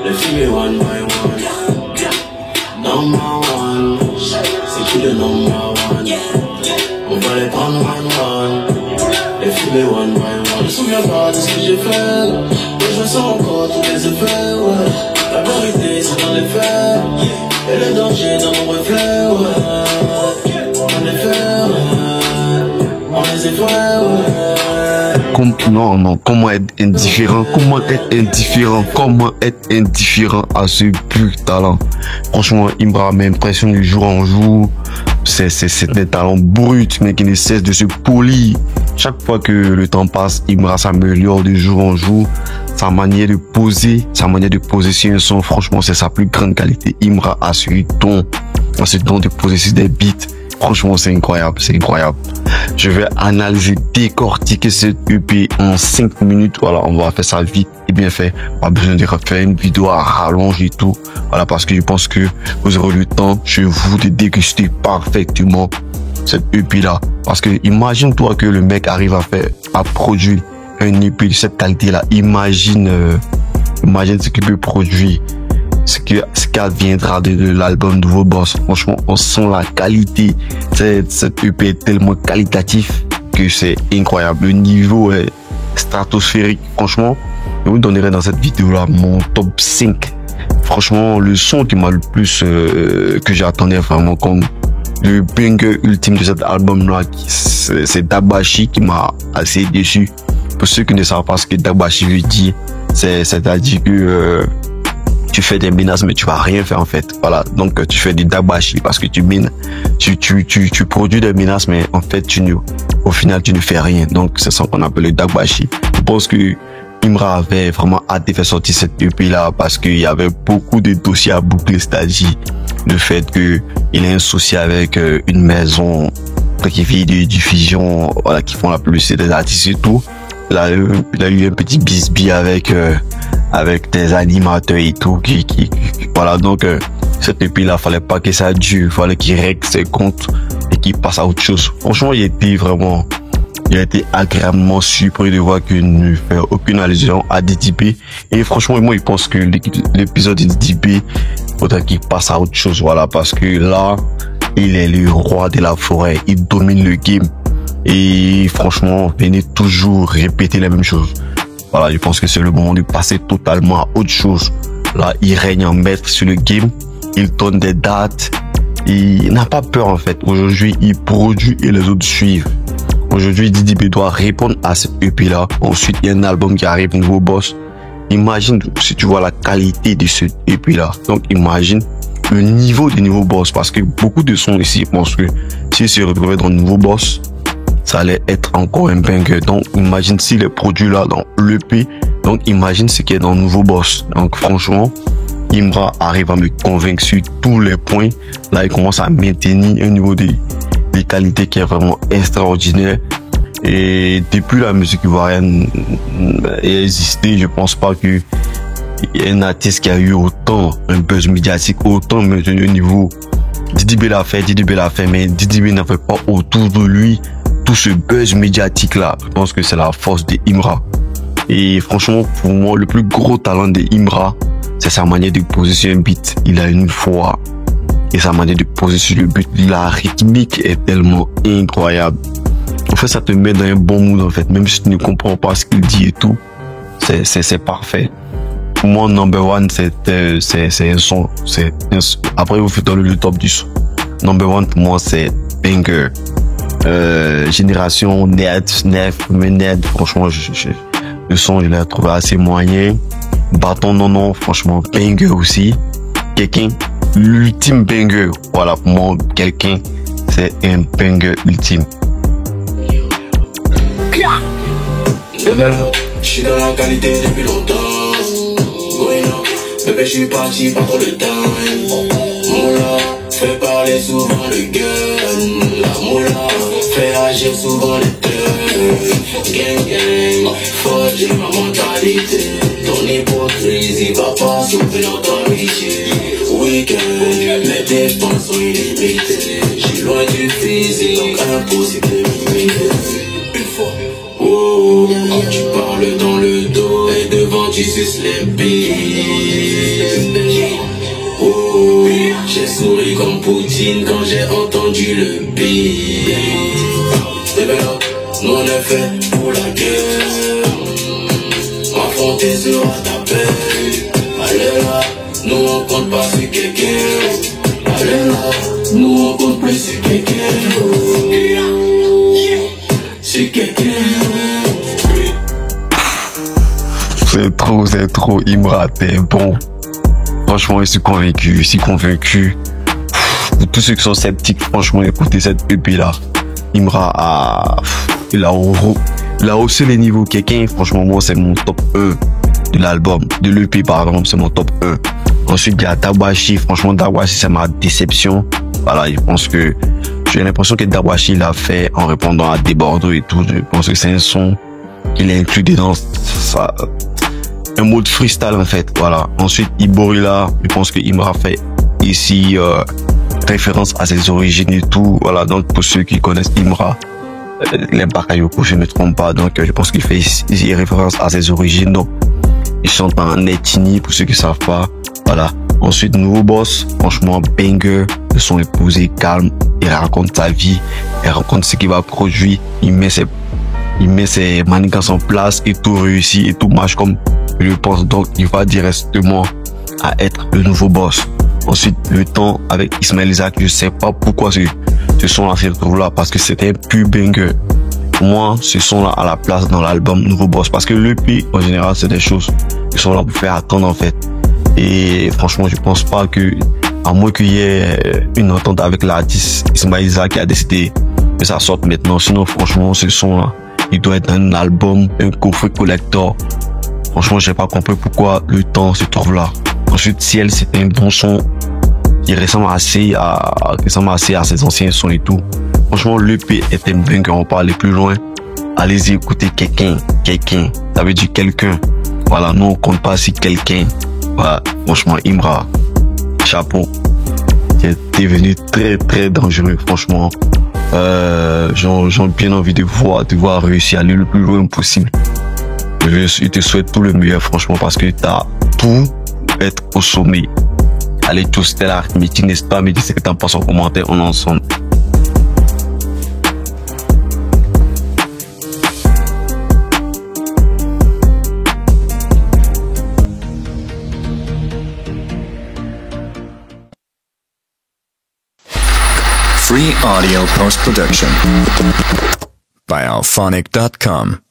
les filles one by one. Number one, c'est qui le number one? On va les prendre one. Les filles one by one. Je me souviens pas de ce que j'ai fait, mais je sens encore tous les effets, ouais. La vérité c'est dans les faits, et le danger dans mon reflet, ouais. On les fait, ouais. On les effraie, ouais. Non, comment être indifférent? Comment être indifférent à ce pur talent? Franchement, Imbra m'impressionne de jour en jour. C'est un talent brut, mais qui ne cesse de se polir. Chaque fois que le temps passe, Imbra s'améliore de jour en jour. Sa manière de poser sur un son, franchement, c'est sa plus grande qualité. Imbra a ce don de poser sur des beats. Franchement, c'est incroyable. Je vais analyser, décortiquer cette EP en 5 minutes. Voilà, on va faire ça vite et bien fait. Pas besoin de refaire une vidéo à rallonge et tout. Voilà, parce que je pense que vous aurez le temps chez vous de déguster parfaitement cette EP là. Parce que imagine-toi que le mec arrive à produire un EP de cette qualité là. Imagine ce qu'il peut produire. Ce qui adviendra de l'album Nouveau Boss. Franchement, on sent la qualité. Cette EP est tellement qualitatif que c'est incroyable. Le niveau est stratosphérique. Franchement, je vous donnerai dans cette vidéo-là mon top 5. Franchement, le son qui m'a le plus, que j'attendais vraiment comme le banger ultime de cet album-là, c'est Dabashi qui m'a assez déçu. Pour ceux qui ne savent pas ce que Dabashi veut dire, c'est-à-dire que tu fais des menaces mais tu vas rien faire en fait. Voilà, donc tu fais du dabashi parce que tu mines, tu produis des menaces mais en fait au final tu ne fais rien. Donc c'est ça qu'on appelle le dabashi. Je pense que Imbra avait vraiment hâte de faire sortir cette EP là parce qu'il y avait beaucoup de dossiers à boucler, c'est-à-dire le fait que il a un souci avec une maison qui vit de diffusion, voilà, qui font la publicité des artistes et tout. Là, il a eu un petit bisbille avec des animateurs et tout voilà, donc cette EP là, fallait pas que ça dure, fallait qu'il règle ses comptes et qu'il passe à autre chose. Franchement, il a été agréablement surpris de voir qu'il ne fait aucune allusion à DDB. Et franchement, moi, je pense que l'épisode de DDB, faudrait qu'il passe à autre chose, voilà, parce que là, il est le roi de la forêt, il domine le game. Et franchement, venez toujours répéter la même chose. Voilà, je pense que c'est le moment de passer totalement à autre chose. Là, il règne en maître sur le game. Il donne des dates. Il n'a pas peur en fait. Aujourd'hui, il produit et les autres suivent. Aujourd'hui, DDB doit répondre à cette EP là. Ensuite, il y a un album qui arrive, Nouveau Boss. Imagine si tu vois la qualité de ce EP là. Donc, imagine le niveau du Nouveau Boss. Parce que beaucoup de sons ici, je pense que s'ils se retrouvaient dans le Nouveau Boss, ça allait être encore un banger. Donc imagine si les produits là dans l'EP, donc imagine ce qui est dans le Nouveau Boss. Donc franchement, Imbra arrive à me convaincre sur tous les points. Là, il commence à maintenir un niveau de qualité qui est vraiment extraordinaire. Et depuis la musique ivoirienne ait existé, je pense pas que il y a un artiste qui a eu autant un buzz médiatique, autant maintenu au niveau. DDB l'a fait, mais DDB n'avait pas autour de lui tout ce buzz médiatique là. Je pense que c'est la force de Imbra. Et franchement, pour moi, le plus gros talent de Imbra, c'est sa manière de poser sur un beat. Il a une foi et sa manière de poser sur le beat. La rythmique est tellement incroyable. En fait, ça te met dans un bon mood en fait. Même si tu ne comprends pas ce qu'il dit et tout, c'est parfait. Pour moi, Number One, c'est un son. Après, vous faites le top du son. Number One, pour moi, c'est banger. Génération nerd, franchement, le son, je l'ai trouvé assez moyen. Bâton, non, franchement, banger aussi. Quelqu'un, l'ultime banger. Voilà, pour moi, quelqu'un, c'est un banger ultime. Je suis dans la qualité depuis longtemps. Oui, non, bébé, je suis parti pas trop le temps. Moula, fait parler souvent le gun. La moula, fait agir souvent les deux. Gang, faut dire ma mentalité. Ton hypocrisie va pas souffrir notre amitié. Week-end, mes dépenses sont illimitées. J'suis loin du physique, donc impossible de m'imiter. Une fois, oh, tu parles dans le dos et devant tu suces les billes. Oh, j'ai souri comme Poutine quand j'ai entendu le beat. Bébé là, nous on est fait pour la guerre. Affronter sera ta peine. Allez là, nous on compte pas sur quelqu'un. Allez là, nous on compte plus sur quelqu'un. Sur quelqu'un. C'est trop, Imra, t'es bon. Franchement, je suis convaincu. Pour tous ceux qui sont sceptiques, franchement, écoutez cette EP là. Imra il a haussé les niveaux. Quelqu'un, franchement, moi, c'est mon top 1 de l'album, de l'EP, pardon, c'est mon top 1. Ensuite, il y a Dawachi. Franchement, Dawachi, c'est ma déception. Voilà, je pense que j'ai l'impression que Dawachi l'a fait en répondant à des Bordeaux et tout. Je pense que c'est un son qu'il a inclus dedans. Ça, un mode freestyle en fait, voilà. Ensuite Iborilla, je pense que Imra fait ici référence à ses origines et tout, voilà. Donc pour ceux qui connaissent Imra, l'Impakayoko, je ne me trompe pas, donc je pense qu'il fait ici référence à ses origines. Donc il chante en Netini pour ceux qui savent pas, voilà. Ensuite Nouveau Boss, franchement banger, le son est posé, calme, il raconte sa vie, il raconte ce qu'il va produire, il met ses manigances en place et tout réussit et tout marche comme je pense, donc il va directement à être le nouveau boss. Ensuite, le temps avec Ismaël Isaac, je sais pas pourquoi ce son là se retrouve là, parce que c'était un pur banger. Moi, ce son là à la place dans l'album Nouveau Boss, parce que l'EP en général c'est des choses qui sont là pour faire attendre en fait. Et franchement, je pense pas que, à moins qu'il y ait une entente avec l'artiste Ismaël Isaac qui a décidé que ça sorte maintenant. Sinon, franchement, ce son là, il doit être un album, un coffret collector. Franchement, j'ai pas compris pourquoi le temps se trouve là. Ensuite, Ciel, c'est un bon son. Il ressemble assez à ses anciens sons et tout. Franchement, l'EP est un banger, on va aller plus loin. Allez-y, écoutez quelqu'un. Ça veut dire quelqu'un. Voilà, nous, on compte pas sur quelqu'un. Voilà, franchement, Imra, chapeau. C'est devenu très, très dangereux, franchement. J'ai bien envie de voir réussir à aller le plus loin possible. Je te souhaite tout le meilleur, franchement, parce que t'as tout pour être au sommet. Allez tous, c'était l'arithmétique, n'est-ce pas? Mais dis ce que t'en penses en commentaire, on est ensemble. Free audio post-production by alphonic.com.